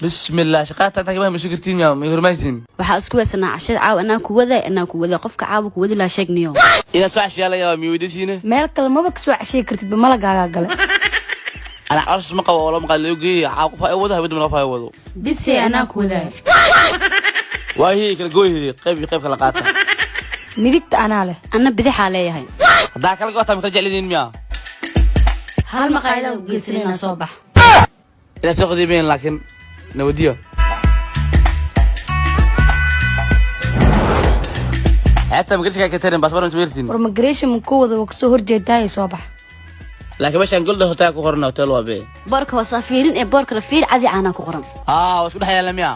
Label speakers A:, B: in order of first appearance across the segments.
A: بسم الله شقات تاكبها مسكرتين يا ميرمايتين
B: waxa isku weesana cashad caaw anaa ku wada qofka caaw ku wadi la sheegniyo
A: ila soo cashiya ya miwidisiina
C: meel kale maba ka soo cashay kartid ba malagaaga gale
A: انا عرس ما قوا ولا ما قال لي عاقف اي وده بد من فاي وده
B: بس anaa ku wada
A: واهي kala gooyay qayb kala qaata
C: midigta anaa leh
B: ana bidaxa leeyahay
A: hadaa kala go'ta ma jeclidin miya
B: hal maqaayada u geesanina soo bax
A: ila soo qadiimeen laakiin نوديه حتى ما قلتش كاترين باسبور انت ويرتين
C: immigration من كوده وكسو horjeeday soo bax
A: laakiin meeshan gol hotel ku qorna hotel waabe
B: boorka wasaafirin ee boorka la fiir cadi caana ku qoran
A: wasku dhaxayaan miya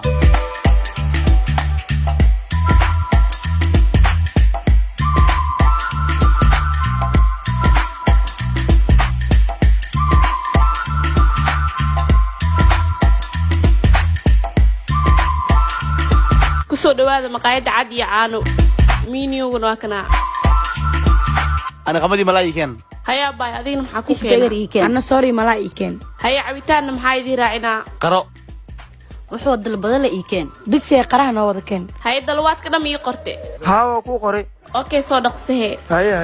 D: soo dhawaada maqaayada cad iyo caano miiniyowna waa kana
A: ana qamadi malaayikeen
D: haya baay adigna maxaa ku keenay
C: ana sorry malaayikeen
D: haya cabitaanna maxaa idin raacinaa
A: qaro
B: wuxuu dalbada la iikeen
C: bisee qaraha noo wada keen
D: haya dalwaadka dham ii qorte
E: haa ku qoray
D: okay soo dhaqsahe
E: haya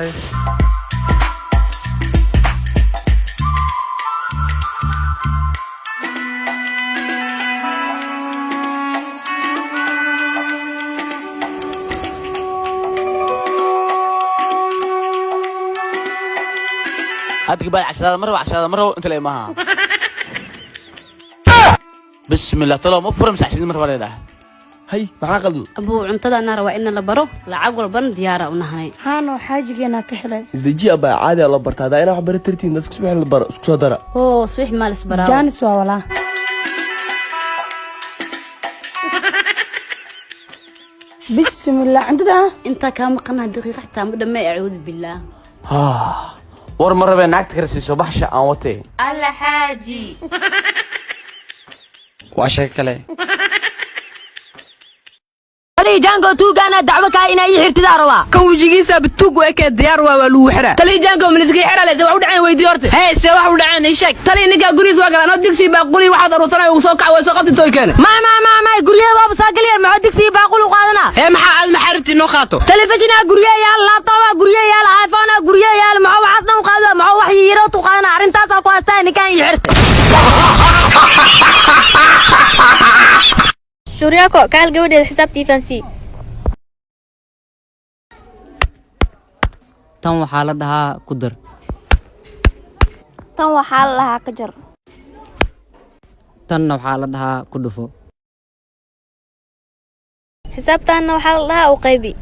A: هاتك بقى 10 مرة انت لا معها بسم الله طلع مفرم 20 مرة ولا ده
E: هاي maxaa qaldan
B: abu cuntada ana rawaa in la baro lacag walban diyaar u nahay
C: haano xaajigeena ka helay
E: isdaji aba caadi la bartaa ina wax baratirtiin dadku subax la baro isku soo dara
B: oo subax maal isbaraaw
C: jaanis waa wala bismillah cuntada
B: inta ka maqnaa daqiiqo xitaa ma dhamay acuud billah
A: war marra been naagta karsiiso baxsha aan watay
B: alla xaaji
A: waa shay kale
F: تلي جانجو توغانا دعوة كاينة يحير تداروا
G: كوجيجيسا بتوغو اكا ديار والو حرا
F: تلي جانجو من ذكي حرا لذي وحو دعين ويديورتي
G: هاي سي وحو دعين ايشك
F: تلي نيكا قريس واقلا نو ديكسي باقولي واحد اروتنا وسوكا وسوقت توي كان ما قريه بابا ساقلي ما ديكسي باقولي قادنا
G: هي محا المحرتي نو خاطو
F: تلفزيون قريه يا لابتوب قريه يا ايفون قريه يا ما وحدنا وقاده ما وحي يرو تقانا ارنتاسا كو استاني كان يحرت
H: شورياكو قال قبل حسابتي فانسي
I: tan waxaa la dhahaa ku dar
H: tan waxaa la dhahaa ka jar
I: tanna waxaa la dhahaa ku dhufo
H: xisaabtaana waxaa la dhahaa u qaybi